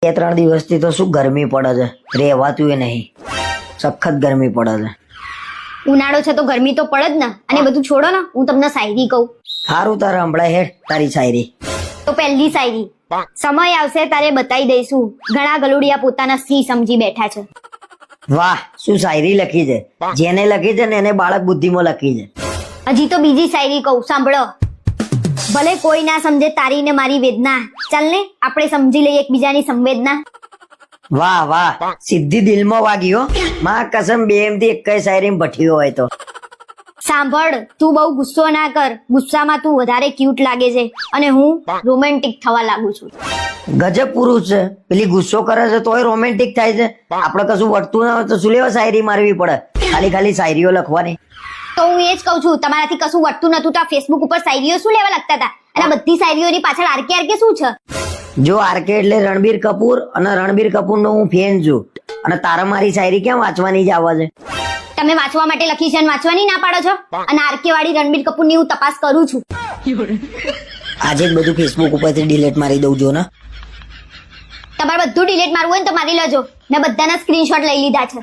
2-3 દિવસથી તો શું ગરમી પડે છે, રહેવાતું એ નહીં, સખત ગરમી પડે છે. ઉનાળો છે તો ગરમી તો પડે જ ને. અને બધું છોડો ને, હું તમને શાયરી કહું. સારું, તારે હમણાં હેડ તારી શાયરી. તો પહેલી શાયરી. સમય આવશે તારે બતાવી દઈશું, ઘણા ગલુડિયા પોતાના સિંહ સમજી બેઠા છે. વાહ, શું શાયરી લખી છે. જેને લખી છે ને એને બાળક બુદ્ધિમાં લખી છે. હજી તો બીજી શાયરી કહું, સાંભળો. ભલે કોઈ ના સમજે તારી ને મારી વેદના, ચાલ ને આપણે સમજી લઈએ એકબીજાની સંવેદના. વાહ વાહ, સીધી દિલમાં વાગી હો. માં કસમ, બે એમથી એક શાયરી ભઠ્યો હોય તો. સાંભળ, તું બહુ ગુસ્સો ના કર, ગુસ્સામાં તું વધારે ક્યુટ લાગે છે અને હું રોમેન્ટિક થવા લાગુ છું. ગજબ પુરુષ છે, પેલી ગુસ્સો કરે છે તોય રોમેન્ટિક થાય છે. આપણે કશું વળતું ના હોય તો શું લેવા શાયરી મારવી પડે, ખાલી ખાલી શાયરીઓ લખવાની. તો હું એ જ કહું છું, તમારાથી કશું વટતું નતું તો આ ફેસબુક ઉપર શાયરીઓ શું લેવા લખતા હતા? અને બધી શાયરીઓની પાછળ આરકે આરકે શું છે? જો આરકે એટલે રણબીર કપૂર, અને રણબીર કપૂર નો હું ફેન છું. અને તારા મારી શાયરી કેમ વાંચવાની જ આવે છે? તમે વાંચવા માટે લખી છે અને વાંચવાની ના પાડો છો. અને આરકે વાળી રણબીર કપૂરની હું તપાસ કરું છું. આજે જ બધું ફેસબુક ઉપરથી ડિલીટ મારી દઉં જો ને. તમારે બધું ડિલીટ મારવું હોય ને તો મારી લેજો. મેં બધાના સ્ક્રીનશોટ લઈ લીધા છે.